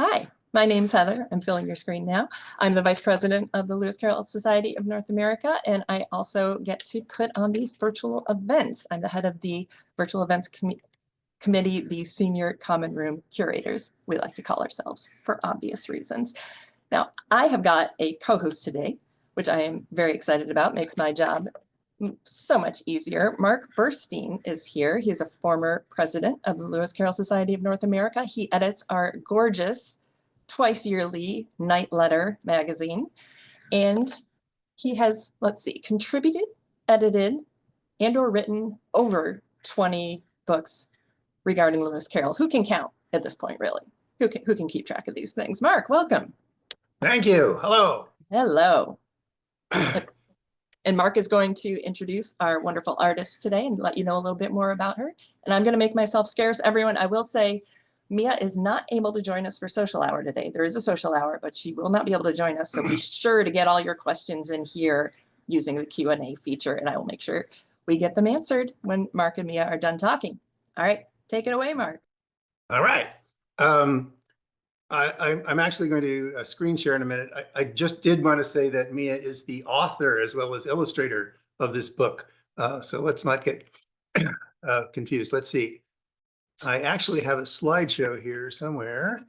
Hi, my name's Heather. I'm filling your screen now. I'm the Vice President of the Lewis Carroll Society of North America, and I also get to put on these virtual events. I'm the head of the Virtual Events Committee, the Senior Common Room Curators, we like to call ourselves for obvious reasons. Now, I have got a co-host today, which I am very excited about, makes my job so much easier. Mark Burstein is here. He's a former president of the Lewis Carroll Society of North America. He edits our gorgeous twice yearly Night Letter magazine. And he has, let's see, contributed, edited, and or written over 20 books regarding Lewis Carroll. Who can count at this point, really? Who can keep track of these things? Mark, welcome. Thank you. Hello. Hello. And Mark is going to introduce our wonderful artist today and let you know a little bit more about her. And I'm going to make myself scarce. Everyone, I will say, Mia is not able to join us for social hour today. There is a social hour, but she will not be able to join us. So be sure to get all your questions in here using the Q&A feature, and I will make sure we get them answered when Mark and Mia are done talking. All right, take it away, Mark. All right. I'm actually going to screen share in a minute. I just did want to say that Mia is the author as well as illustrator of this book. So let's not get confused. Let's see. I actually have a slideshow here somewhere.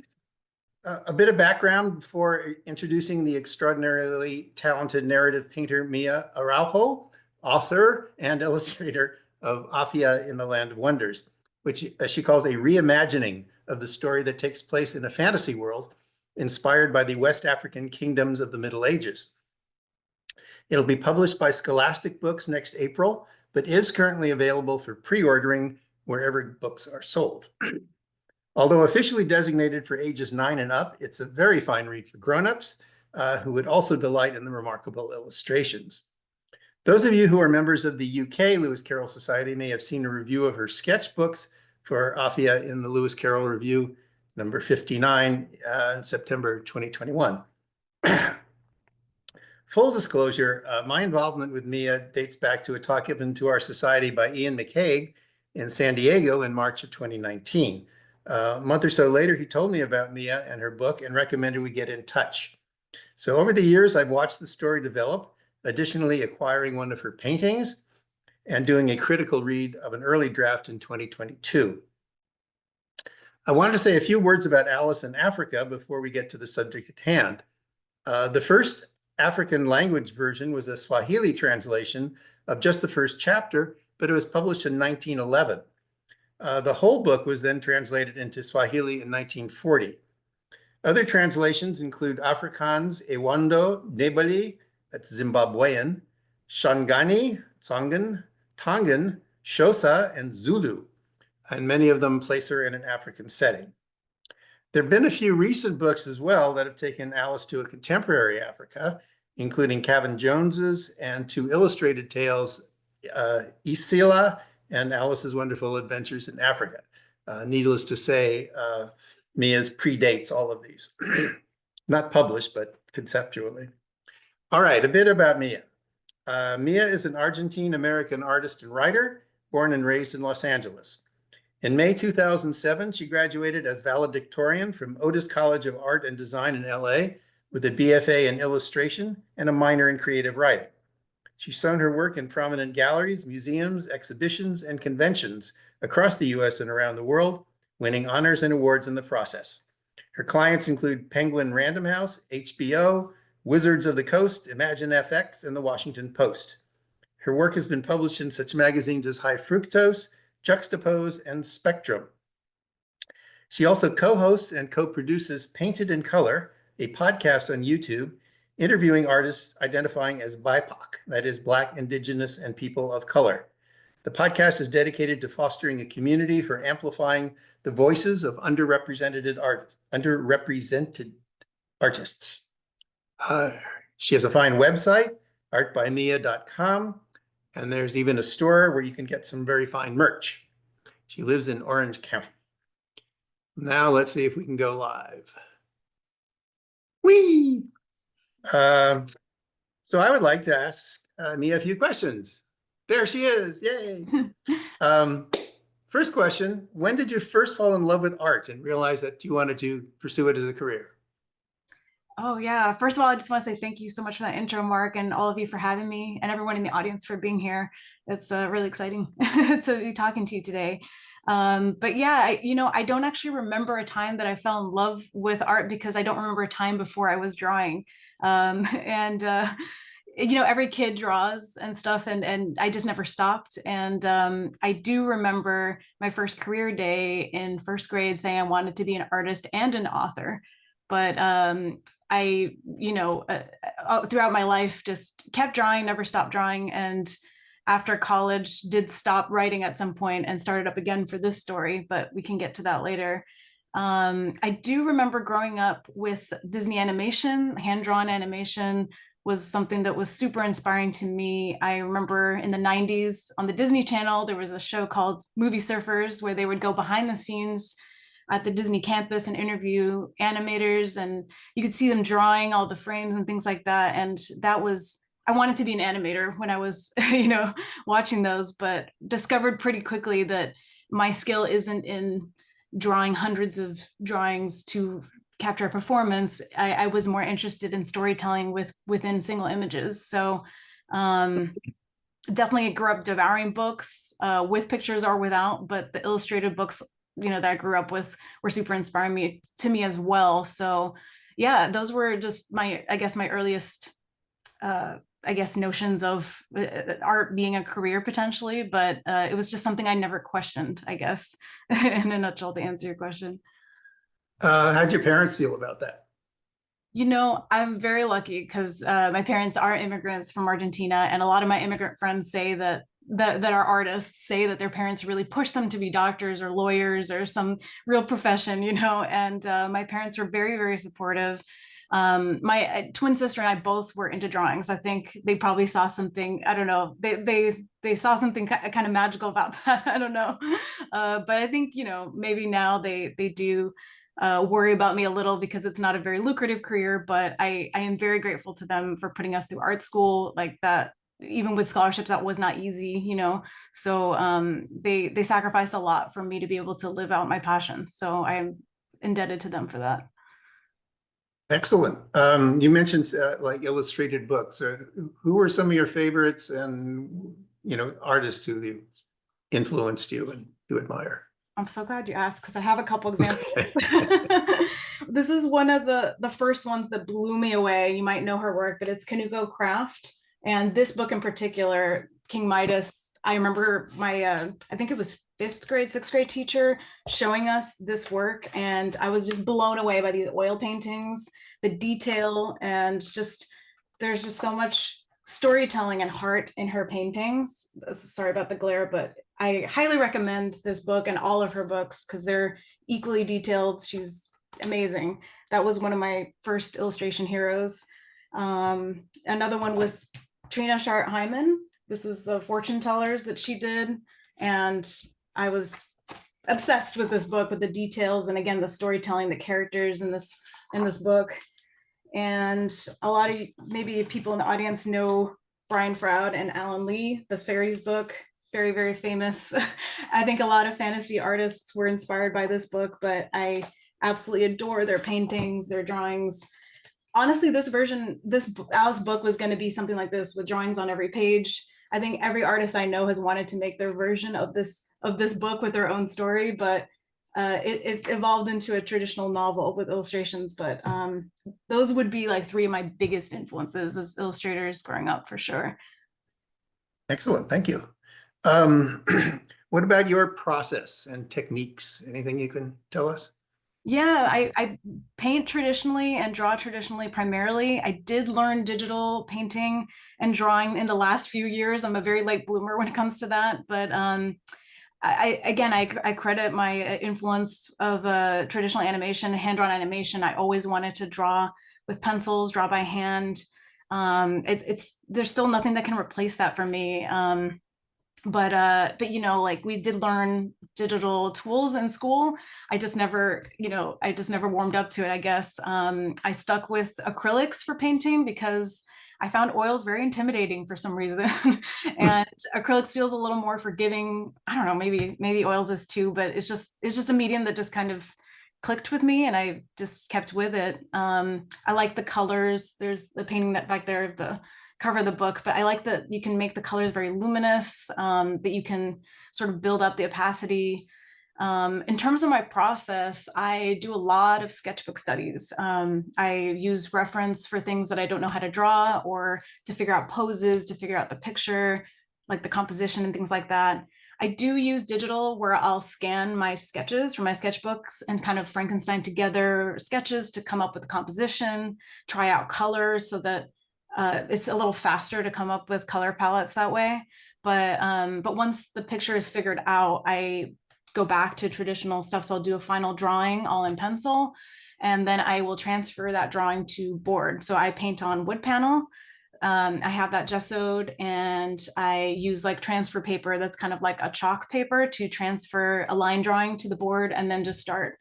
A bit of background before introducing the extraordinarily talented narrative painter Mia Araujo, author and illustrator of Afia in the Land of Wonders, which she calls a reimagining of the story that takes place in a fantasy world inspired by the West African kingdoms of the Middle Ages. It'll be published by Scholastic Books next April, but is currently available for pre-ordering wherever books are sold. Although officially designated for ages 9 and up, it's a very fine read for grown-ups who would also delight in the remarkable illustrations. Those of you who are members of the UK Lewis Carroll Society may have seen a review of her sketchbooks for Afia in the Lewis Carroll Review, number 59, in September 2021. Full disclosure, my involvement with Mia dates back to a talk given to our society by Ian McCaig in San Diego in March of 2019. A month or so later, he told me about Mia and her book and recommended we get in touch. So over the years, I've watched the story develop, additionally acquiring one of her paintings and doing a critical read of an early draft in 2022. I wanted to say a few words about Alice in Africa before we get to the subject at hand. The first African language version was a Swahili translation of just the first chapter, but it was published in 1911. The whole book was then translated into Swahili in 1940. Other translations include Afrikaans, Ewondo, Nebali, that's Zimbabwean, Shangani, Tsongan, Tongan, Xhosa, and Zulu, and many of them place her in an African setting. There have been a few recent books as well that have taken Alice to a contemporary Africa, including Kevin Jones's and 2 illustrated tales, Isila and Alice's Wonderful Adventures in Africa. Needless to say, Mia's predates all of these. Not published, but conceptually. All right, a bit about Mia. Mia is an Argentine American artist and writer, born and raised in Los Angeles. In May 2007, she graduated as valedictorian from Otis College of Art and Design in LA with a BFA in illustration and a minor in creative writing. She's shown her work in prominent galleries, museums, exhibitions, and conventions across the US and around the world, winning honors and awards in the process. Her clients include Penguin Random House, HBO, Wizards of the Coast, Imagine FX, and the Washington Post. Her work has been published in such magazines as High Fructose, Juxtapose, and Spectrum. She also co-hosts and co-produces Painted in Color, a podcast on YouTube, interviewing artists identifying as BIPOC, that is Black, Indigenous, and People of Color. The podcast is dedicated to fostering a community for amplifying the voices of underrepresented artists. She has a fine website, artbymia.com, and there's even a store where you can get some very fine merch. She lives in Orange County. Now let's see if we can go live. Whee! So I would like to ask Mia a few questions. There she is, yay! first question, when did you first fall in love with art and realize that you wanted to pursue it as a career? Oh, yeah. First of all, I just want to say thank you so much for that intro, Mark, and all of you for having me, and everyone in the audience for being here. It's really exciting to be talking to you today. But yeah, I don't actually remember a time that I fell in love with art because I don't remember a time before I was drawing. And every kid draws and stuff, and I just never stopped. And I do remember my first career day in first grade saying I wanted to be an artist and an author. But I, throughout my life, just kept drawing, never stopped drawing. And after college, did stop writing at some point and started up again for this story, but we can get to that later. I do remember growing up with Disney animation. Hand-drawn animation was something that was super inspiring to me. I remember in the 90s on the Disney Channel, there was a show called Movie Surfers where they would go behind the scenes at the Disney campus and interview animators, and you could see them drawing all the frames and things like that. And I wanted to be an animator when I was, watching those, but discovered pretty quickly that my skill isn't in drawing hundreds of drawings to capture a performance. I was more interested in storytelling within single images. So definitely grew up devouring books with pictures or without, but the illustrated books that I grew up with were super inspiring to me as well. So yeah, those were just my earliest notions of art being a career potentially, but it was just something I never questioned, I guess, in a nutshell, to answer your question. How'd your parents feel about that? I'm very lucky because my parents are immigrants from Argentina, and a lot of my immigrant friends say that are artists say that their parents really pushed them to be doctors or lawyers or some real profession, and my parents were very, very supportive. My twin sister and I both were into drawings. I think they probably saw something, I don't know, they saw something kind of magical about that. I don't know. But I think, maybe now they do worry about me a little because it's not a very lucrative career, but I am very grateful to them for putting us through art school like that. Even with scholarships, that was not easy, so they sacrificed a lot for me to be able to live out my passion. So I am indebted to them for that. Excellent. You mentioned like illustrated books. Who were some of your favorites and, artists who influenced you and you admire? I'm so glad you asked because I have a couple examples. This is one of the first ones that blew me away. You might know her work, but it's Kanuko Craft. And this book in particular, King Midas, I remember my, I think it was sixth grade teacher showing us this work. And I was just blown away by these oil paintings, the detail, and there's just so much storytelling and heart in her paintings. Sorry about the glare, but I highly recommend this book and all of her books because they're equally detailed. She's amazing. That was one of my first illustration heroes. Another one was Trina Shart Hyman. This is the fortune tellers that she did. And I was obsessed with this book, with the details. And again, the storytelling, the characters in this book. And a lot of maybe people in the audience know Brian Froud and Alan Lee, the Fairies book, very, very famous. I think a lot of fantasy artists were inspired by this book, but I absolutely adore their paintings, their drawings. Honestly, Alice book was going to be something like this with drawings on every page. I think every artist I know has wanted to make their version of this book with their own story, but it evolved into a traditional novel with illustrations. But those would be like three of my biggest influences as illustrators growing up, for sure. Excellent, thank you. What about your process and techniques? Anything you can tell us? Yeah, I paint traditionally and draw traditionally primarily. I did learn digital painting and drawing in the last few years. I'm a very late bloomer when it comes to that, but I credit my influence of traditional animation, hand-drawn animation. I always wanted to draw with pencils, draw by hand. There's still nothing that can replace that for me. But like we did learn digital tools in school. I just never warmed up to it, I guess. I stuck with acrylics for painting because I found oils very intimidating for some reason. And acrylics feels a little more forgiving. I don't know, maybe oils is too, but it's just a medium that just kind of clicked with me, and I just kept with it. I like the colors. There's the painting that back there, the cover of the book, but I like that you can make the colors very luminous, that you can sort of build up the opacity. In terms of my process, I do a lot of sketchbook studies. I use reference for things that I don't know how to draw, or to figure out poses, to figure out the picture, like the composition and things like that. I do use digital, where I'll scan my sketches from my sketchbooks and kind of Frankenstein together sketches to come up with a composition, try out colors so that it's a little faster to come up with color palettes that way. But once the picture is figured out, I go back to traditional stuff. So I'll do a final drawing all in pencil, and then I will transfer that drawing to board. So I paint on wood panel. I have that gessoed, and I use like transfer paper that's kind of like a chalk paper to transfer a line drawing to the board, and then just start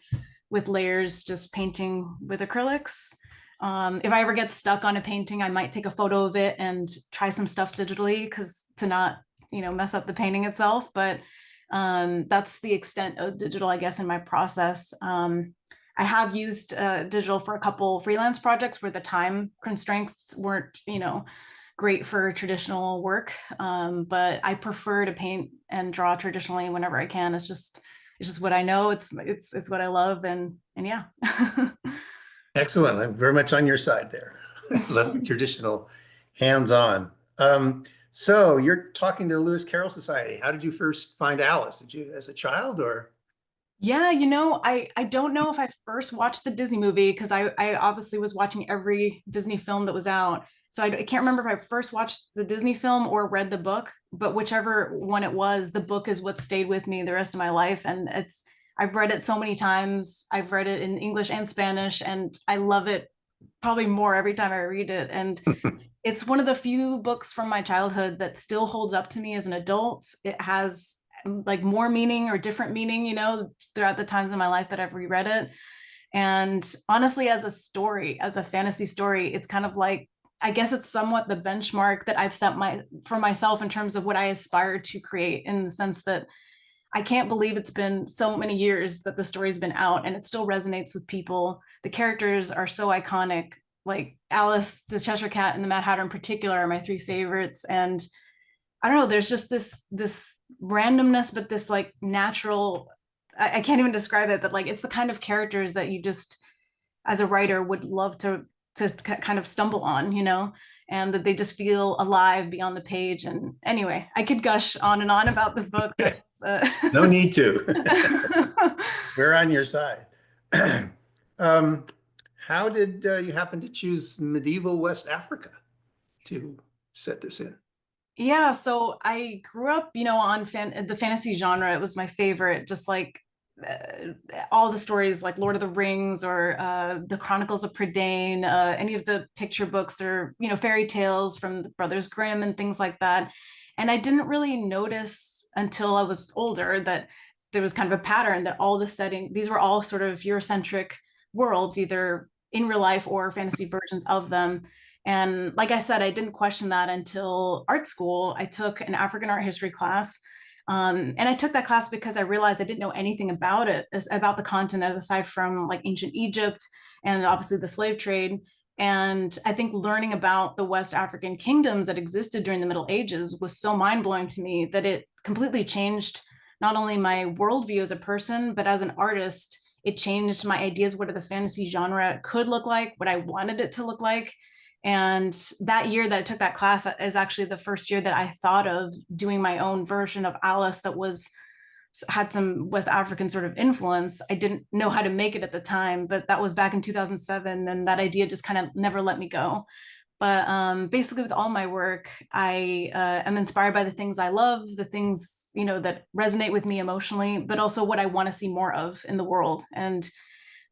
with layers, just painting with acrylics. If I ever get stuck on a painting, I might take a photo of it and try some stuff digitally, because to not, mess up the painting itself. But that's the extent of digital, I guess, in my process. I have used digital for a couple freelance projects where the time constraints weren't, great for traditional work. But I prefer to paint and draw traditionally whenever I can. It's just what I know. It's what I love, and yeah. Excellent. I'm very much on your side there. Love the traditional hands-on. So you're talking to the Lewis Carroll Society. How did you first find Alice? Did you as a child, or? Yeah, I don't know if I first watched the Disney movie, because I obviously was watching every Disney film that was out. So I can't remember if I first watched the Disney film or read the book, but whichever one it was, the book is what stayed with me the rest of my life. And I've read it so many times. I've read it in English and Spanish, and I love it probably more every time I read it. And it's one of the few books from my childhood that still holds up to me as an adult. It has like more meaning or different meaning, throughout the times in my life that I've reread it. And honestly, as a story, as a fantasy story, it's kind of like, I guess it's somewhat the benchmark that I've set for myself in terms of what I aspire to create, in the sense that I can't believe it's been so many years that the story's been out and it still resonates with people. The characters are so iconic, like Alice, the Cheshire Cat, and the Mad Hatter in particular are my three favorites. And I don't know, there's just this randomness, but this like natural, I can't even describe it, but like it's the kind of characters that you just, as a writer, would love to kind of stumble on, and that they just feel alive beyond the page. And anyway, I could gush on and on about this book, but No need to. We're on your side. How did you happen to choose medieval West Africa to set this in? Yeah, so I grew up, on the fantasy genre. It was my favorite, just like all the stories like Lord of the Rings, or the Chronicles of Prydain, any of the picture books, or, fairy tales from the Brothers Grimm and things like that. And I didn't really notice until I was older that there was kind of a pattern, that all the these were all sort of Eurocentric worlds, either in real life or fantasy versions of them. And like I said, I didn't question that until art school. I took an African art history class. And I took that class because I realized I didn't know anything about it, about the continent, aside from like ancient Egypt and obviously the slave trade. And I think learning about the West African kingdoms that existed during the Middle Ages was so mind-blowing to me that it completely changed not only my worldview as a person, but as an artist. It changed my ideas, what the fantasy genre could look like, what I wanted it to look like. And that year that I took that class is actually the first year that I thought of doing my own version of Alice that had some West African sort of influence. I didn't know how to make it at the time, but that was back in 2007, and that idea just kind of never let me go. But basically with all my work, I am inspired by the things I love, the things, that resonate with me emotionally, but also what I want to see more of in the world. And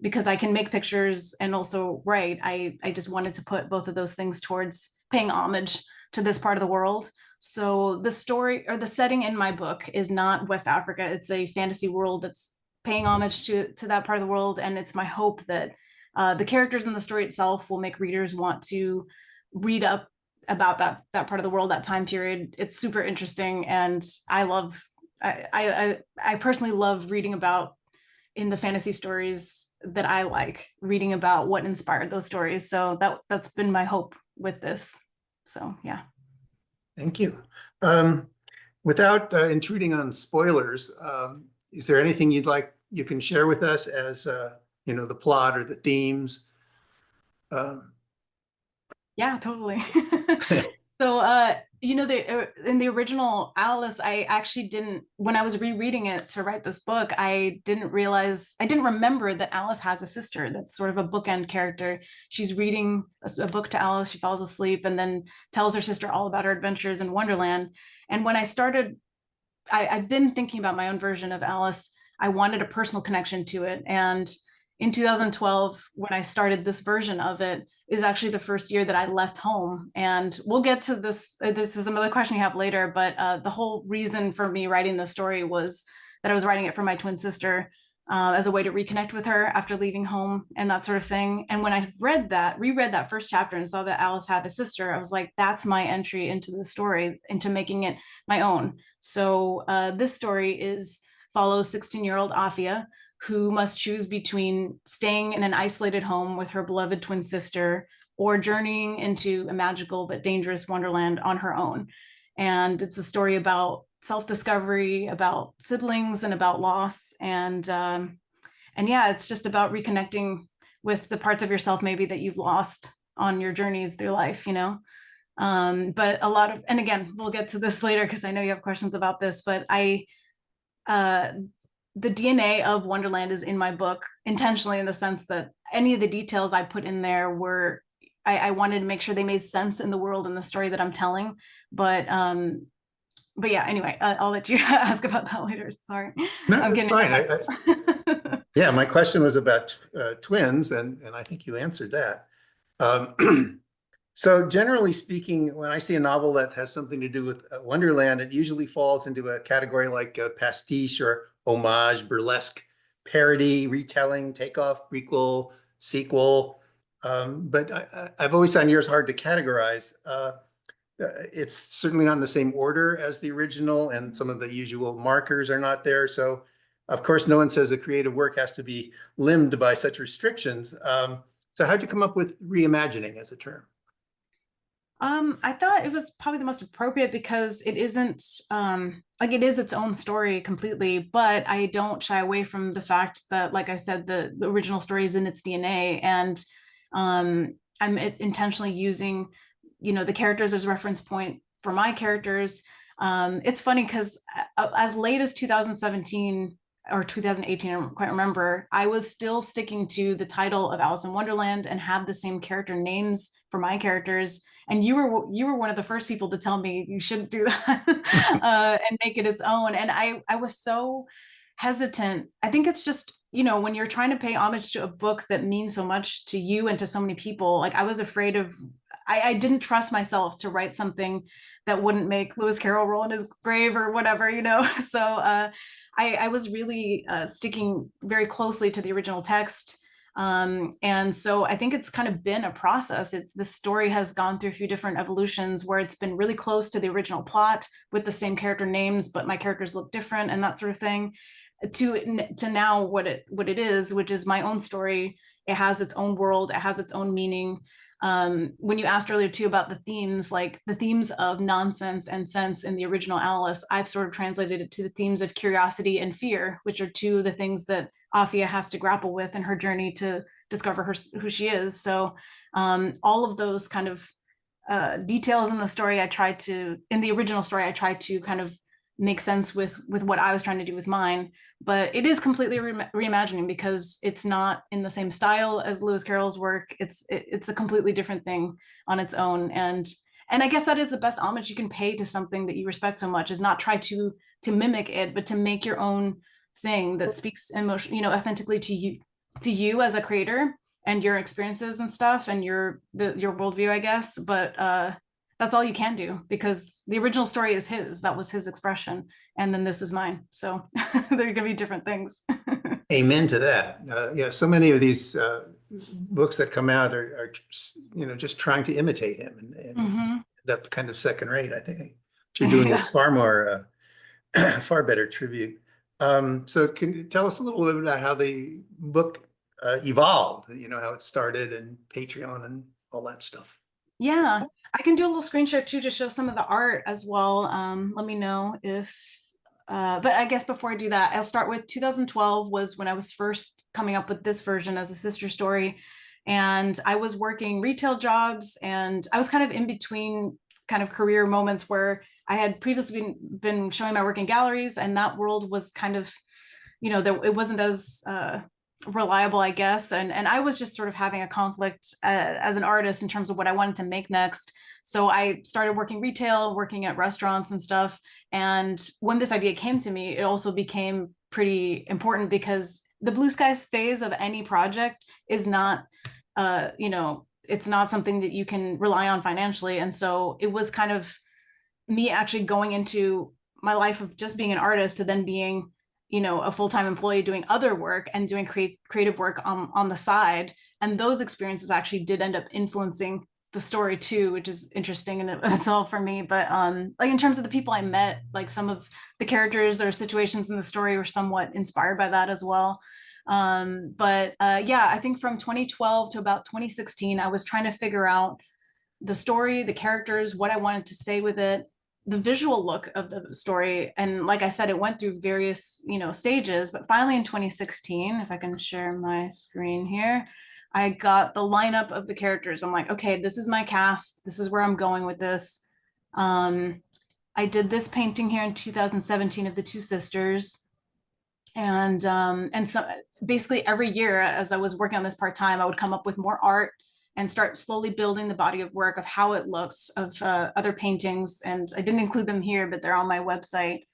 because I can make pictures and also write, I just wanted to put both of those things towards paying homage to this part of the world. So the story, or the setting in my book, is not West Africa. It's a fantasy world that's paying homage to that part of the world. And it's my hope that the characters in the story itself will make readers want to read up about that part of the world, that time period. It's super interesting, and I personally love reading about, in the fantasy stories that I like, reading about what inspired those stories. So that's been my hope with this. So yeah. Thank you. Without intruding on spoilers, is there anything you can share with us as the plot or the themes? Yeah, totally. So, in the original Alice, I actually didn't, when I was rereading it to write this book, I didn't remember that Alice has a sister that's sort of a bookend character. She's reading a book to Alice, she falls asleep, and then tells her sister all about her adventures in Wonderland. And when I started, I've been thinking about my own version of Alice. I wanted a personal connection to it. And in 2012, when I started this version of it, is actually the first year that I left home. And we'll get to this. This is another question you have later, but the whole reason for me writing this story was that I was writing it for my twin sister as a way to reconnect with her after leaving home and that sort of thing. And when I reread that first chapter and saw that Alice had a sister, I was like, that's my entry into the story, into making it my own. So this story follows 16-year-old Afia, who must choose between staying in an isolated home with her beloved twin sister or journeying into a magical but dangerous Wonderland on her own. And it's a story about self-discovery, about siblings, and about loss. And yeah, it's just about reconnecting with the parts of yourself maybe that you've lost on your journeys through life, but a lot of, and again, we'll get to this later because I know you have questions about this, but the DNA of Wonderland is in my book intentionally, in the sense that any of the details I put in there I wanted to make sure they made sense in the world and the story that I'm telling. But yeah, anyway, I'll let you ask about that later. Sorry. No, that's fine. Yeah, my question was about twins, and I think you answered that. So generally speaking, when I see a novel that has something to do with Wonderland, it usually falls into a category like pastiche or homage, burlesque, parody, retelling, takeoff, prequel, sequel. But I've always found yours hard to categorize. It's certainly not in the same order as the original, and some of the usual markers are not there. So, of course, no one says a creative work has to be limbed by such restrictions. So how'd you come up with reimagining as a term? I thought it was probably the most appropriate because it isn't it is its own story completely, but I don't shy away from the fact that, like I said, the original story is in its DNA, and I'm intentionally using, the characters as reference point for my characters. It's funny because as late as 2017 or 2018, I don't quite remember, I was still sticking to the title of Alice in Wonderland and had the same character names for my characters. And you were one of the first people to tell me you shouldn't do that and make it its own. And I was so hesitant. I think it's just, when you're trying to pay homage to a book that means so much to you and to so many people, like I was afraid of, I didn't trust myself to write something that wouldn't make Lewis Carroll roll in his grave or whatever, So I was really sticking very closely to the original text. And so I think it's kind of been a process. The story has gone through a few different evolutions where it's been really close to the original plot with the same character names, but my characters look different and that sort of thing, to now what it is, which is my own story. It has its own world. It has its own meaning. When you asked earlier too about the themes, like the themes of nonsense and sense in the original Alice, I've sort of translated it to the themes of curiosity and fear, which are two of the things that Afia has to grapple with in her journey to discover who she is. So all of those kind of details in the story, in the original story, I tried to kind of make sense with what I was trying to do with mine. But it is completely reimagining because it's not in the same style as Lewis Carroll's work. It's a completely different thing on its own. And I guess that is the best homage you can pay to something that you respect so much, is not try to mimic it, but to make your own thing that speaks emotion, authentically to you as a creator and your experiences and stuff and your worldview, I guess. But that's all you can do, because the original story is his. That was his expression. And then this is mine. So they're going to be different things. Amen to that. Yeah, so many of these books that come out are just trying to imitate him. And up kind of second rate. I think what you're doing is far more, far better tribute. So can you tell us a little bit about how the book evolved, you know, how it started and Patreon and all that stuff? Yeah, I can do a little screen share too to show some of the art as well. Let me know if, but I guess before I do that, I'll start with 2012 was when I was first coming up with this version as a sister story. And I was working retail jobs, and I was kind of in between kind of career moments where I had previously been showing my work in galleries, and that world was kind of, you know, it wasn't as reliable, I guess. And I was just sort of having a conflict as an artist in terms of what I wanted to make next. So I started working retail, working at restaurants and stuff. And when this idea came to me, it also became pretty important because the blue skies phase of any project is not, you know, it's not something that you can rely on financially. And so it was kind of me actually going into my life of just being an artist to then being, you know, a full-time employee doing other work and doing creative work on the side. And those experiences actually did end up influencing the story too, which is interesting and it's all for me. But like in terms of the people I met, like some of the characters or situations in the story were somewhat inspired by that as well. Yeah, I think from 2012 to about 2016, I was trying to figure out the story, the characters, what I wanted to say with it, the visual look of the story. And like I said, it went through various, you know, stages, but finally in 2016, if I can share my screen here, I got the lineup of the characters. I'm like, okay, this is my cast. This is where I'm going with this. I did this painting here in 2017 of the two sisters. And so basically every year as I was working on this part-time, I would come up with more art and start slowly building the body of work of how it looks of other paintings. And I didn't include them here, but they're on my website.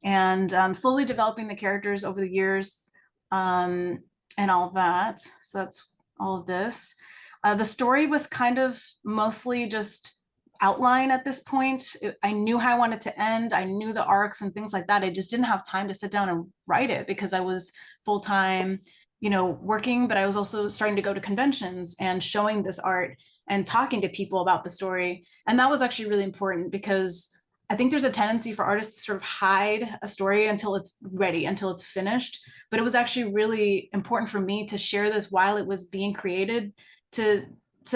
And slowly developing the characters over the years and all that. So that's all of this. The story was kind of mostly just outline at this point. I knew how I wanted to end. I knew the arcs and things like that. I just didn't have time to sit down and write it because I was full-time, you know, working, but I was also starting to go to conventions and showing this art and talking to people about the story. And that was actually really important because I think there's a tendency for artists to sort of hide a story until it's ready, until it's finished. But it was actually really important for me to share this while it was being created, to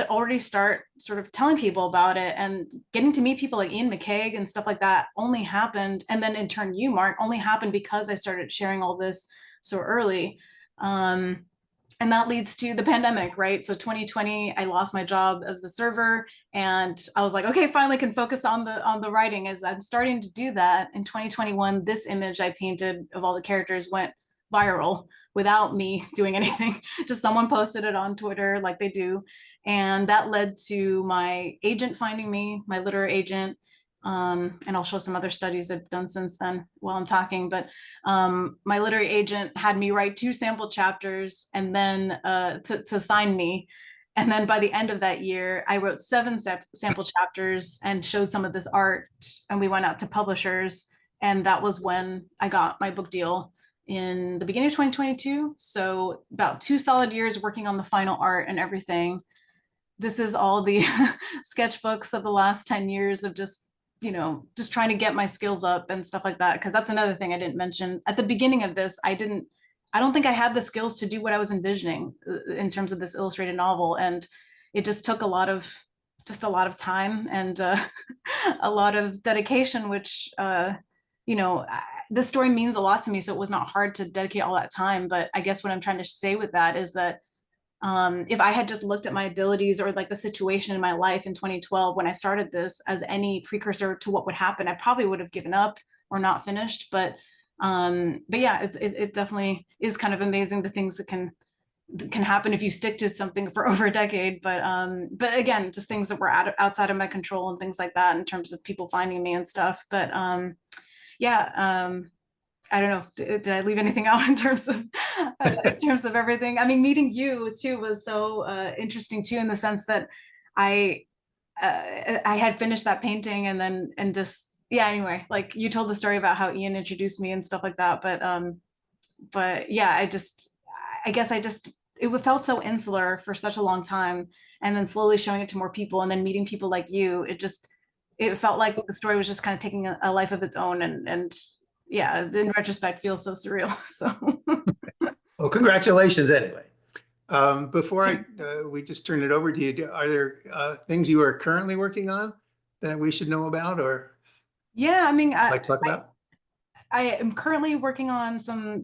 already start sort of telling people about it, and getting to meet people like Ian McCaig and stuff like that only happened. And then in turn, you, Mark, only happened because I started sharing all this so early. And that leads to the pandemic, right? So 2020, I lost my job as a server, and I was like, okay, finally can focus on the writing. As I'm starting to do that in 2021, this image I painted of all the characters went viral without me doing anything. Just someone posted it on Twitter like they do. And that led to my agent finding me, my literary agent. And I'll show some other studies I've done since then while I'm talking, but my literary agent had me write 2 sample chapters and then to sign me. And then by the end of that year, I wrote 7 sample chapters and showed some of this art, and we went out to publishers. And that was when I got my book deal in the beginning of 2022. So about 2 solid years working on the final art and everything. This is all the sketchbooks of the last 10 years of just, you know, just trying to get my skills up and stuff like that. Because that's another thing I didn't mention at the beginning of this. I don't think I had the skills to do what I was envisioning in terms of this illustrated novel. And it just took a lot of time and a lot of dedication, which, you know, this story means a lot to me. So it was not hard to dedicate all that time. But I guess what I'm trying to say with that is that if I had just looked at my abilities or like the situation in my life in 2012 when I started this as any precursor to what would happen, I probably would have given up or not finished. But yeah, it definitely is kind of amazing the things that can happen if you stick to something for over a decade. But again, just things that were outside of my control and things like that in terms of people finding me and stuff. But yeah. I don't know, did I leave anything out in terms of everything? I mean, meeting you too was so interesting too, in the sense that I had finished that painting and just, yeah, anyway, like you told the story about how Ian introduced me and stuff like that. But yeah, I guess it felt so insular for such a long time. And then slowly showing it to more people and then meeting people like you, it felt like the story was just kind of taking a life of its own, and yeah, in retrospect feels so surreal. So Well, congratulations anyway. Before we just turn it over to you, are there things you are currently working on that we should know about or yeah, I mean, like to talk about? I am currently working on some,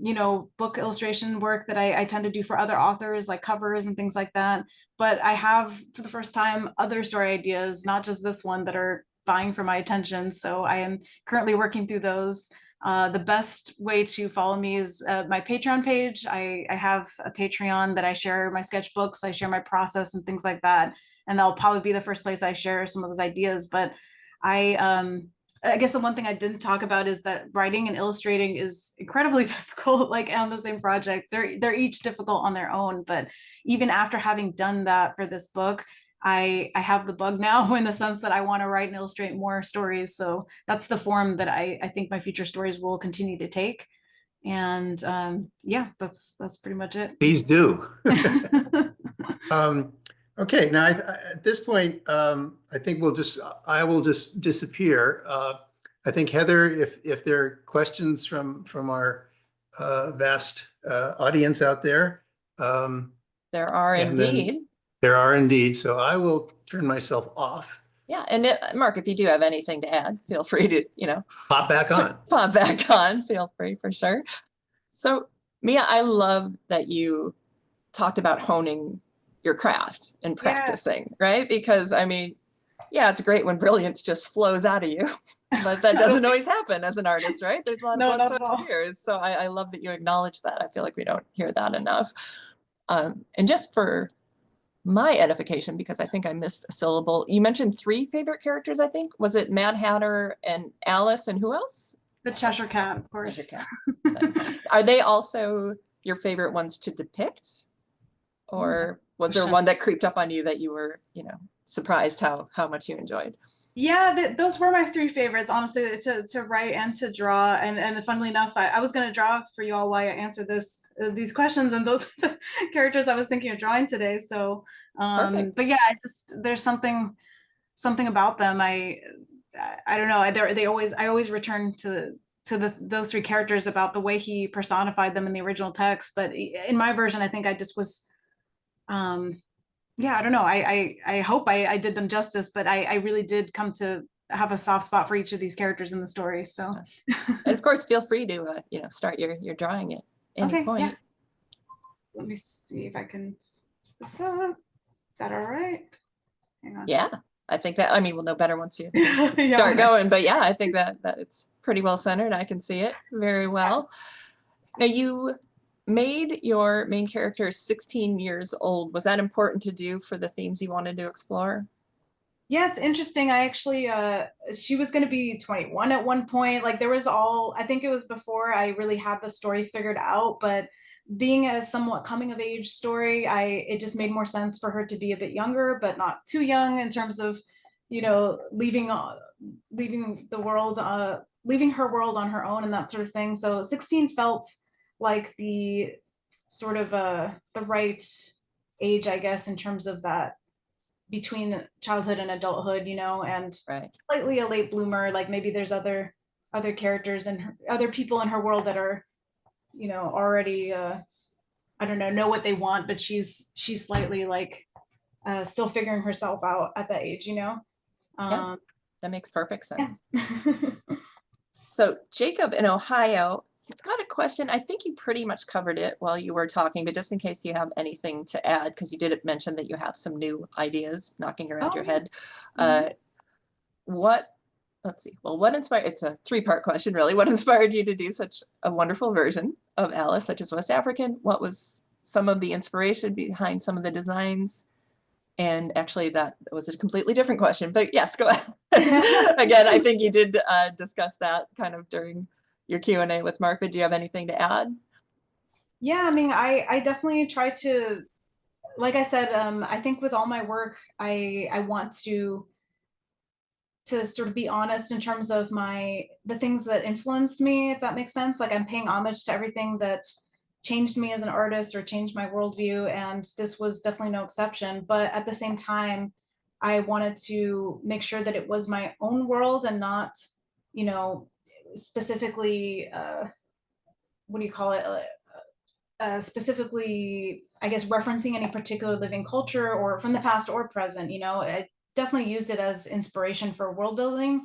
book illustration work that I tend to do for other authors, like covers and things like that. But I have, for the first time, other story ideas, not just this one, that are vying for my attention. So I am currently working through those. The best way to follow me is my Patreon page. I have a Patreon that I share my sketchbooks, I share my process and things like that. And that'll probably be the first place I share some of those ideas. But I guess the one thing I didn't talk about is that writing and illustrating is incredibly difficult, like on the same project. They're each difficult on their own, but even after having done that for this book, I have the bug now in the sense that I want to write and illustrate more stories. So that's the form that I think my future stories will continue to take. And yeah, that's pretty much it. Please do. Okay, now at this point, I think I will just disappear. I think Heather, if there are questions from our vast audience out there. There are indeed. There are indeed. So I will turn myself off. Yeah, and Mark, if you do have anything to add, feel free to, Pop back on. Pop back on. Feel free for sure. So Mia, I love that you talked about honing your craft and practicing, right? Because I mean, yeah, it's great when brilliance just flows out of you, but that doesn't always happen as an artist, right? There's a lot of blood, sweat, and tears. So I love that you acknowledge that. I feel like we don't hear that enough. And just for my edification, because I think I missed a syllable, you mentioned 3 favorite characters, I think. Was it Mad Hatter and Alice and who else? The Cheshire Cat, of course. Cheshire Cat. Nice. Are they also your favorite ones to depict? Or was there one that creeped up on you that you were, surprised how much you enjoyed? Yeah, those were my 3 favorites, honestly, to write and to draw. And funnily enough, I was going to draw for you all while I answered these questions, and those are the characters I was thinking of drawing today. So, but yeah, there's something about them. I don't know. I always return to those 3 characters about the way he personified them in the original text. But in my version, I think I just was, yeah, I don't know. I hope I did them justice, but I really did come to have a soft spot for each of these characters in the story. So, and of course, feel free to start your drawing at any point. Yeah. Let me see if I can split this up. Is that all right? Hang on. Yeah, I think that, we'll know better once you start going, but yeah, I think that it's pretty well centered. I can see it very well. Now, you made your main character 16 years old. Was that important to do for the themes you wanted to explore? Yeah, it's interesting. I actually, she was going to be 21 at one point. Like I think it was before I really had the story figured out, but being a somewhat coming of age story, it just made more sense for her to be a bit younger, but not too young in terms of, leaving the world, leaving her world on her own and that sort of thing. So 16 felt like the sort of the right age, I guess, in terms of that between childhood and adulthood, and slightly a late bloomer. Like maybe there's other characters and other people in her world that are, already I don't know what they want, but she's slightly like still figuring herself out at that age, Yeah, that makes perfect sense. Yeah. So Jacob in Ohio, he's got a question. I think you pretty much covered it while you were talking, but just in case you have anything to add, because you did mention that you have some new ideas knocking around your head. Let's see. Well, what inspired, it's a 3-part question, really. What inspired you to do such a wonderful version of Alice, such as West African? What was some of the inspiration behind some of the designs? And actually, that was a completely different question, but yes, go ahead. Again, I think you did discuss that kind of during your Q&A with Mark, but do you have anything to add? Yeah, I definitely try to, like I said, I think with all my work, I want to sort of be honest in terms of the things that influenced me, if that makes sense. Like I'm paying homage to everything that changed me as an artist or changed my worldview, and this was definitely no exception. But at the same time, I wanted to make sure that it was my own world and not, you know, specifically, what do you call it? Specifically, I guess, referencing any particular living culture or from the past or present. You know, I definitely used it as inspiration for world building,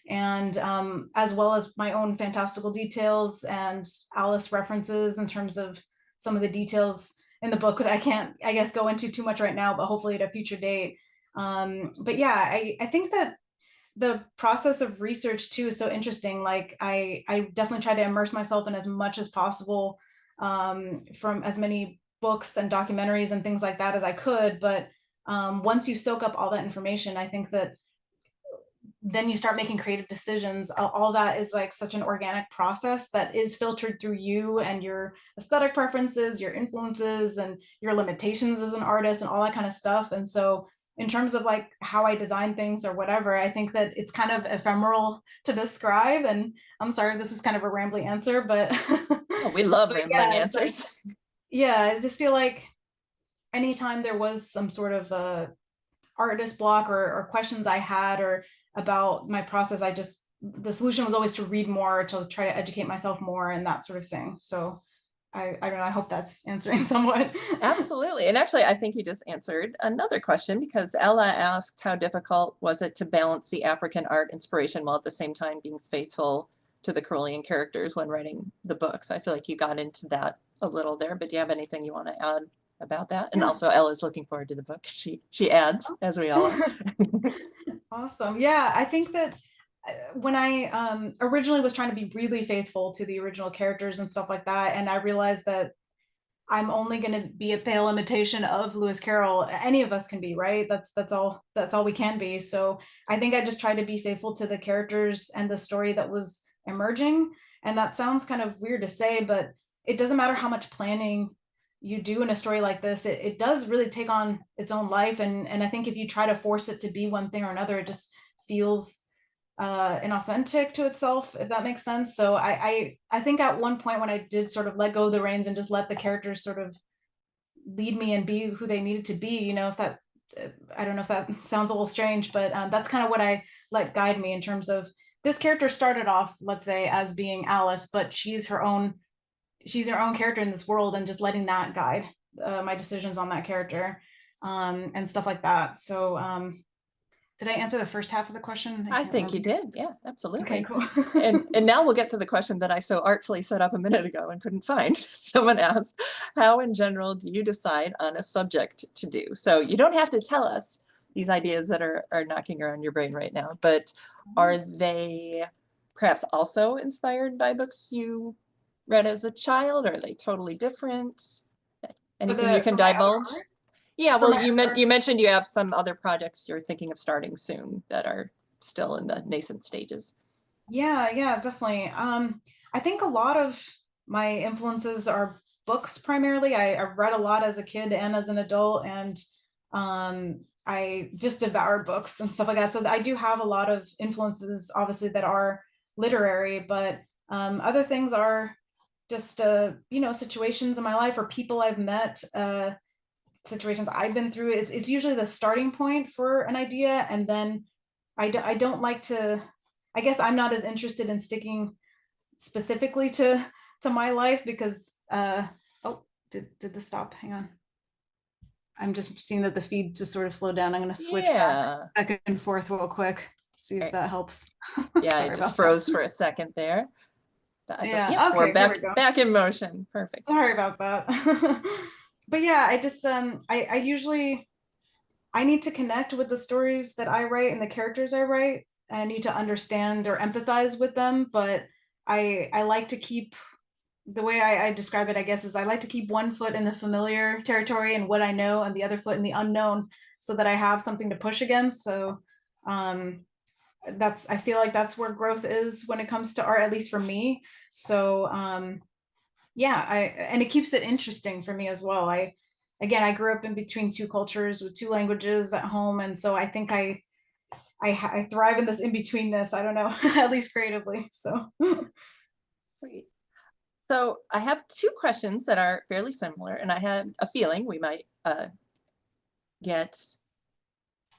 and as well as my own fantastical details and Alice references in terms of some of the details in the book that I can't, I guess, go into too much right now, but hopefully at a future date. But yeah, I think that the process of research too is so interesting. Like I definitely try to immerse myself in as much as possible, from as many books and documentaries and things like that as I could. But once you soak up all that information, I think that then you start making creative decisions. All that is like such an organic process that is filtered through you and your aesthetic preferences, your influences, and your limitations as an artist and all that kind of stuff. And so in terms of like how I design things or whatever, I think that it's kind of ephemeral to describe. And I'm sorry, this is kind of a rambly answer, but Oh, we love rambling answers. Like, yeah, I just feel like anytime there was some sort of artist block or questions I had or about my process, the solution was always to read more, to try to educate myself more and that sort of thing. So I don't know, I hope that's answering somewhat. Absolutely. And actually, I think you just answered another question, because Ella asked, how difficult was it to balance the African art inspiration while at the same time being faithful to the Carolean characters when writing the book? So I feel like you got into that a little there, but do you have anything you want to add about that? And also Ella's looking forward to the book. She adds, as we all are. Awesome. Yeah, I think that when I originally was trying to be really faithful to the original characters and stuff like that, and I realized that I'm only going to be a pale imitation of Lewis Carroll. Any of us can be, right? That's all we can be. So I think I just tried to be faithful to the characters and the story that was emerging. And that sounds kind of weird to say, but it doesn't matter how much planning you do in a story like this, it does really take on its own life. And I think if you try to force it to be one thing or another, it just feels inauthentic to itself, if that makes sense. So I think at one point when I did sort of let go of the reins and just let the characters sort of lead me and be who they needed to be, you know, if that, I don't know if that sounds a little strange, but that's kind of what I let guide me in terms of this character started off, let's say, as being Alice, but she's her own character in this world, and just letting that guide my decisions on that character, and stuff like that. So did I answer the first half of the question? I think you did. Yeah, absolutely. Okay, cool. and now we'll get to the question that I so artfully set up a minute ago and couldn't find. Someone asked, how in general do you decide on a subject to do? So you don't have to tell us these ideas that are knocking around your brain right now, but are they perhaps also inspired by books you read as a child? Or are they totally different? Anything you can divulge? Yeah, well, you mentioned you have some other projects you're thinking of starting soon that are still in the nascent stages. Yeah, definitely. I think a lot of my influences are books primarily. I read a lot as a kid and as an adult, and I just devoured books and stuff like that. So I do have a lot of influences, obviously, that are literary, but other things are just you know, situations in my life or people I've met, situations I've been through. It's usually the starting point for an idea, and then I don't like to, I guess I'm not as interested in sticking specifically to my life, because oh, did this stop? Hang on. I'm just seeing that the feed just sort of slowed down. I'm going to switch back and forth real quick, see if that helps. Yeah, it just froze for a second there. Yeah, okay, we're back in motion. Perfect. Sorry about that. But yeah, I just I usually, I need to connect with the stories that I write and the characters I write. I need to understand or empathize with them, but I like to keep, the way I describe it, I guess, is I like to keep one foot in the familiar territory and what I know, and the other foot in the unknown, so that I have something to push against. So I feel like that's where growth is when it comes to art, at least for me. So yeah, and it keeps it interesting for me as well. I grew up in between two cultures with two languages at home, and so I think I thrive in this in-betweenness. I don't know, at least creatively. So great. So I have two questions that are fairly similar, and I had a feeling we might get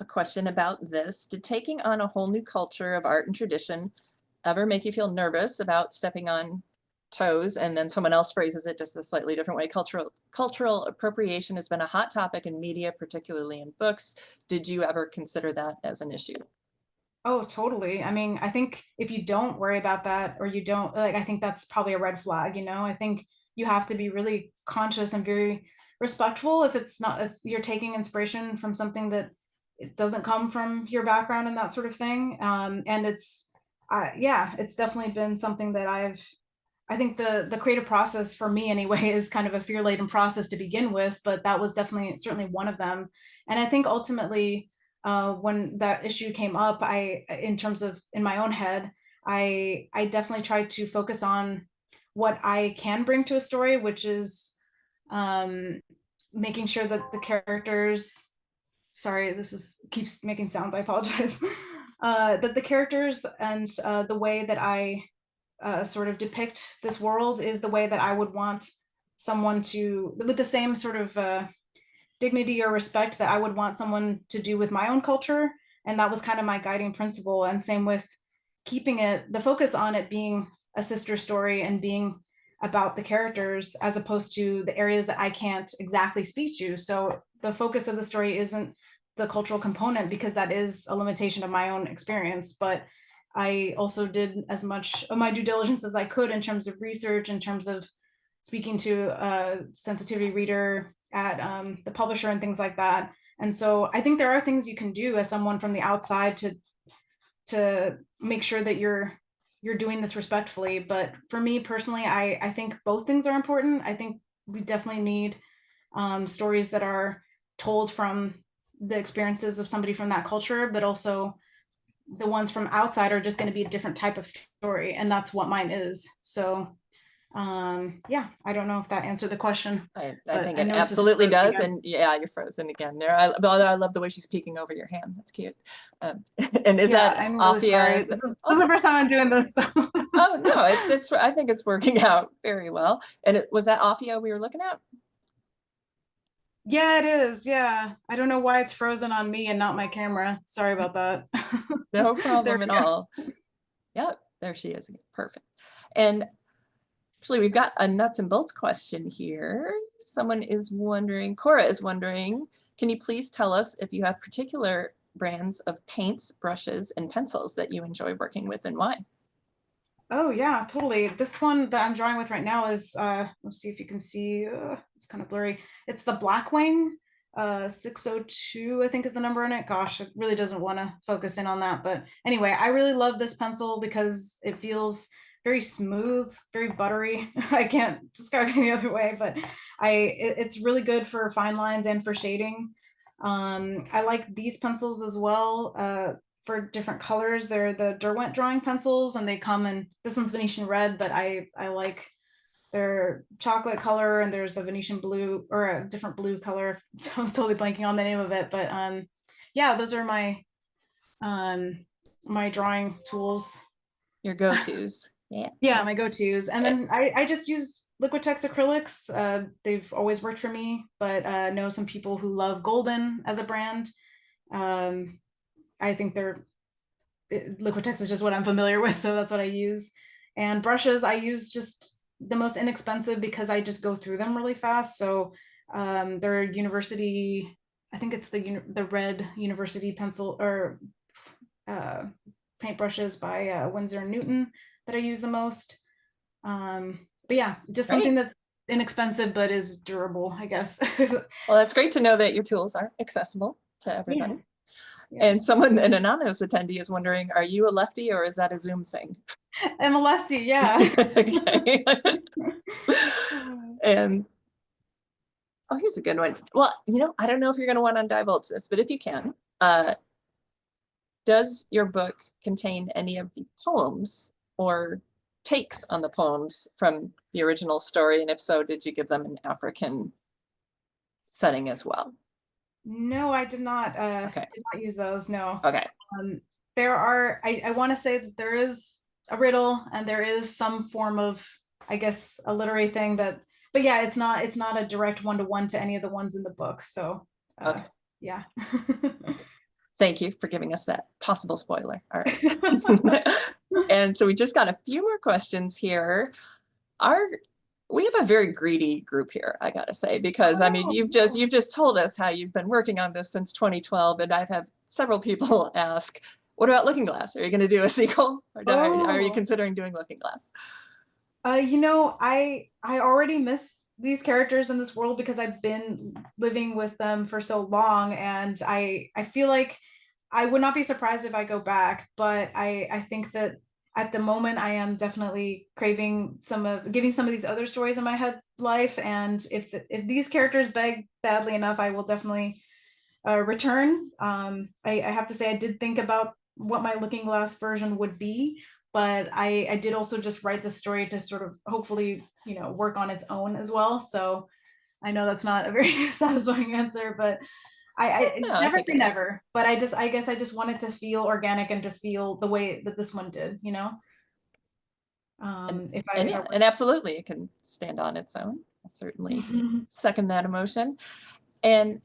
a question about this. Did taking on a whole new culture of art and tradition ever make you feel nervous about stepping on toes? And then someone else phrases it just a slightly different way. Cultural appropriation has been a hot topic in media, particularly in books. Did you ever consider that as an issue? Oh, totally. I mean, I think if you don't worry about that, or you don't like, I think that's probably a red flag, you know. I think you have to be really conscious and very respectful if it's not, as you're taking inspiration from something that it doesn't come from your background and that sort of thing. And it's yeah, it's definitely been something that I think the creative process for me anyway is kind of a fear-laden process to begin with, but that was definitely certainly one of them. And I think ultimately, when that issue came up, in terms of in my own head, I definitely tried to focus on what I can bring to a story, which is making sure that the characters, sorry, keeps making sounds, I apologize, that the characters and the way that I sort of depict this world is the way that I would want someone to, with the same sort of dignity or respect that I would want someone to do with my own culture. And that was kind of my guiding principle. And same with keeping the focus on it being a sister story and being about the characters as opposed to the areas that I can't exactly speak to. So the focus of the story isn't the cultural component, because that is a limitation of my own experience. But I also did as much of my due diligence as I could in terms of research, in terms of speaking to a sensitivity reader at the publisher and things like that. And so I think there are things you can do as someone from the outside to make sure that you're doing this respectfully. But for me personally, I think both things are important. I think we definitely need stories that are told from the experiences of somebody from that culture, but also the ones from outside are just going to be a different type of story, and that's what mine is. So yeah, I don't know if that answered the question. I think it absolutely does. Again. And yeah, you're frozen again there. I love the way she's peeking over your hand. That's cute. And is that I'm really Afia? sorry. This is the first time I'm doing this. So. Oh no, it's I think it's working out very well. And was that Afia we were looking at? Yeah, it is. Yeah, I don't know why it's frozen on me and not my camera. Sorry about that. No problem at all. Yep, there she is. Perfect. And actually, we've got a nuts and bolts question here. Someone is wondering, Cora is wondering, can you please tell us if you have particular brands of paints, brushes, and pencils that you enjoy working with, and why? Oh yeah, totally. This one that I'm drawing with right now is, let's see if you can see, it's kind of blurry. It's the Blackwing 602, I think is the number in it. Gosh, it really doesn't want to focus in on that. But anyway, I really love this pencil because it feels very smooth, very buttery. I can't describe it any other way, but it's really good for fine lines and for shading. I like these pencils as well. For different colors. They're the Derwent drawing pencils, and they come in, this one's Venetian red, but I like their chocolate color, and there's a Venetian blue, or a different blue color. So I'm totally blanking on the name of it, but yeah, those are my my drawing tools. Your go-tos. Yeah, my go-tos. And then I just use Liquitex acrylics. They've always worked for me, but know some people who love Golden as a brand. I think Liquitex is just what I'm familiar with, so that's what I use. And brushes, I use just the most inexpensive because I just go through them really fast. So they're university, I think it's the red university pencil or paintbrushes by Winsor & Newton that I use the most. But yeah, just something that's inexpensive but is durable, I guess. Well, that's great to know that your tools are accessible to everybody. Yeah. Yeah. And an anonymous attendee is wondering, are you a lefty or is that a Zoom thing? I'm a lefty, yeah. Okay. And oh, here's a good one. Well, I don't know if you're going to want to divulge this, but if you can, does your book contain any of the poems or takes on the poems from the original story? And if so, did you give them an African setting as well? No, I did not. Okay. Did not use those. No. Okay. There are. I want to say that there is a riddle and there is some form of, I guess, a literary thing that. But yeah, it's not a direct one-to-one to any of the ones in the book. So. Okay. Yeah. Thank you for giving us that possible spoiler. All right. And so we just got a few more questions here. We have a very greedy group here, I gotta say, because I mean, you've just told us how you've been working on this since 2012, and I've had several people ask, what about Looking Glass? Are you going to do a sequel? Or are you considering doing Looking Glass? You know, I already miss these characters in this world because I've been living with them for so long, and I feel like I would not be surprised if I go back, but I think that at the moment I am definitely craving giving some of these other stories in my head life, and if these characters beg badly enough, I will definitely return. I have to say I did think about what my Looking Glass version would be, but I did also just write the story to sort of hopefully, you know, work on its own as well. So I know that's not a very satisfying answer, but I never say never, but I guess I just wanted to feel organic and to feel the way that this one did, you know? And absolutely, it can stand on its own. I certainly second that emotion. And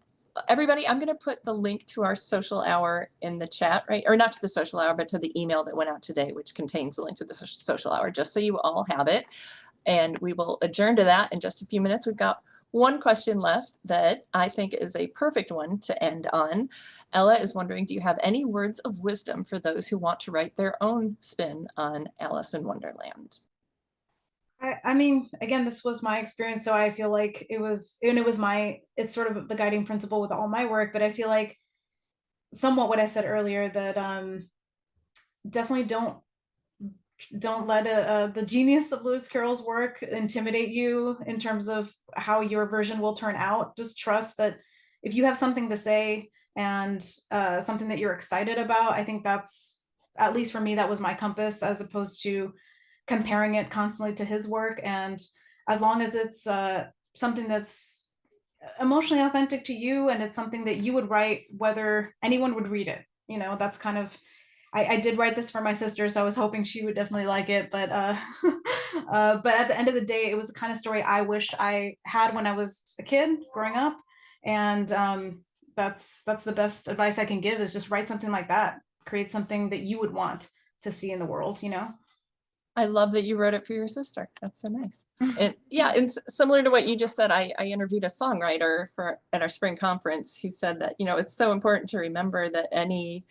everybody, I'm going to put the link to our social hour in the chat, right? Or not to the social hour, but to the email that went out today, which contains the link to the social hour, just so you all have it. And we will adjourn to that in just a few minutes. We've got one question left that I think is a perfect one to end on. Ella is wondering, do you have any words of wisdom for those who want to write their own spin on Alice in Wonderland? I mean, again, this was my experience, so I feel like it's sort of the guiding principle with all my work, but I feel like somewhat what I said earlier, that definitely don't let the genius of Lewis Carroll's work intimidate you in terms of how your version will turn out. Just trust that if you have something to say and something that you're excited about, I think that's, at least for me, that was my compass, as opposed to comparing it constantly to his work. And as long as it's something that's emotionally authentic to you, and it's something that you would write whether anyone would read it, you know, that's kind of, I did write this for my sister, so I was hoping she would definitely like it, but but at the end of the day, it was the kind of story I wished I had when I was a kid growing up. And that's the best advice I can give, is just write something like that. Create something that you would want to see in the world, you know? I love that you wrote it for your sister. That's so nice. And yeah, and similar to what you just said, I interviewed a songwriter at our spring conference who said that, you know, it's so important to remember that any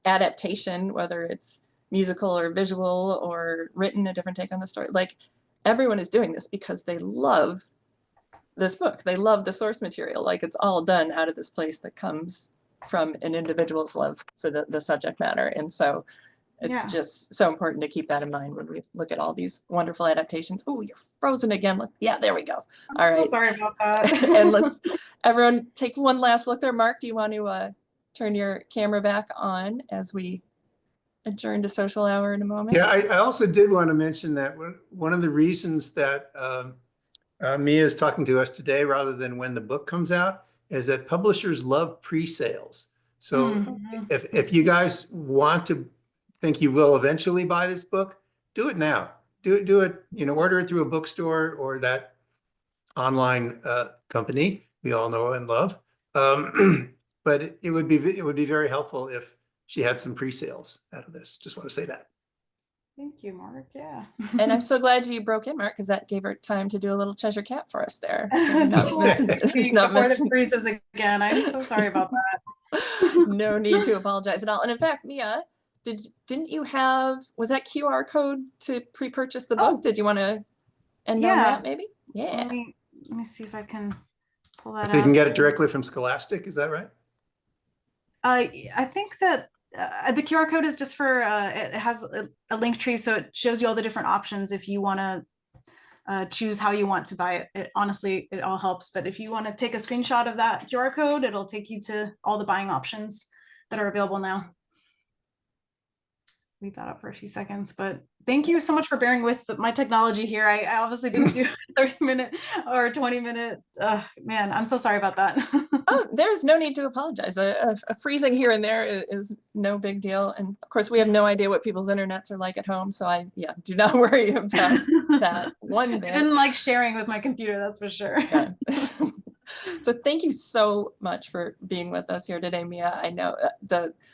adaptation, whether it's musical or visual or written, a different take on the story, like everyone is doing this because they love this book. They love the source material. Like it's all done out of this place that comes from an individual's love for the subject matter. And so it's just so important to keep that in mind when we look at all these wonderful adaptations. Oh, you're frozen again. Yeah, there we go. All right. So sorry about that. And let's everyone take one last look there. Mark, do you want to turn your camera back on as we adjourn to social hour in a moment? Yeah, I also did want to mention that one of the reasons that Mia is talking to us today rather than when the book comes out is that publishers love pre-sales. So if you guys want to think you will eventually buy this book, do it now. Do it, you know, order it through a bookstore or that online company we all know and love. But it would be very helpful if she had some pre-sales out of this. Just want to say that. Thank you, Mark. Yeah. And I'm so glad you broke in, Mark, because that gave her time to do a little Cheshire Cat for us there. So not missing. Freezes again. I'm so sorry about that. No need to apologize at all. And in fact, Mia, didn't you have, was that QR code to pre-purchase the book? Did you want to end on that maybe? Yeah. Let me see if I can pull that So you up. can get it directly from Scholastic, is that right? I think that the QR code is just for, it has a link tree, so it shows you all the different options if you want to choose how you want to buy it. Honestly, it all helps, but if you want to take a screenshot of that QR code, it'll take you to all the buying options that are available now. Leave that up for a few seconds, but thank you so much for bearing with my technology here. I obviously didn't do a 30-minute or 20-minute. Man, I'm so sorry about that. Oh, there's no need to apologize. A freezing here and there is no big deal. And of course, we have no idea what people's internets are like at home. So do not worry about that one bit. I didn't like sharing with my computer, that's for sure. Yeah. So thank you so much for being with us here today, Mia. I know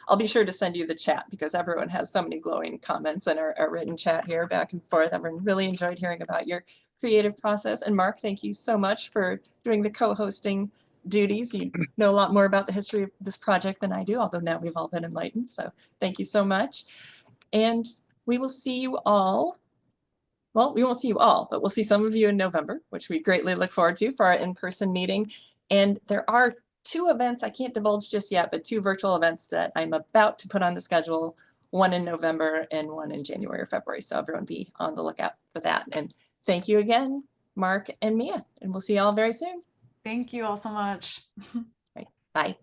I'll be sure to send you the chat because everyone has so many glowing comments in our written chat here back and forth. Everyone really enjoyed hearing about your creative process. And Mark, thank you so much for doing the co-hosting duties. You know a lot more about the history of this project than I do, although now we've all been enlightened. So thank you so much. And we will see you all. Well, we won't see you all, but we'll see some of you in November, which we greatly look forward to for our in-person meeting. And there are 2 events I can't divulge just yet, but 2 virtual events that I'm about to put on the schedule, one in November and one in January or February. So everyone be on the lookout for that. And thank you again, Mark and Mia, and we'll see you all very soon. Thank you all so much. Right. Bye.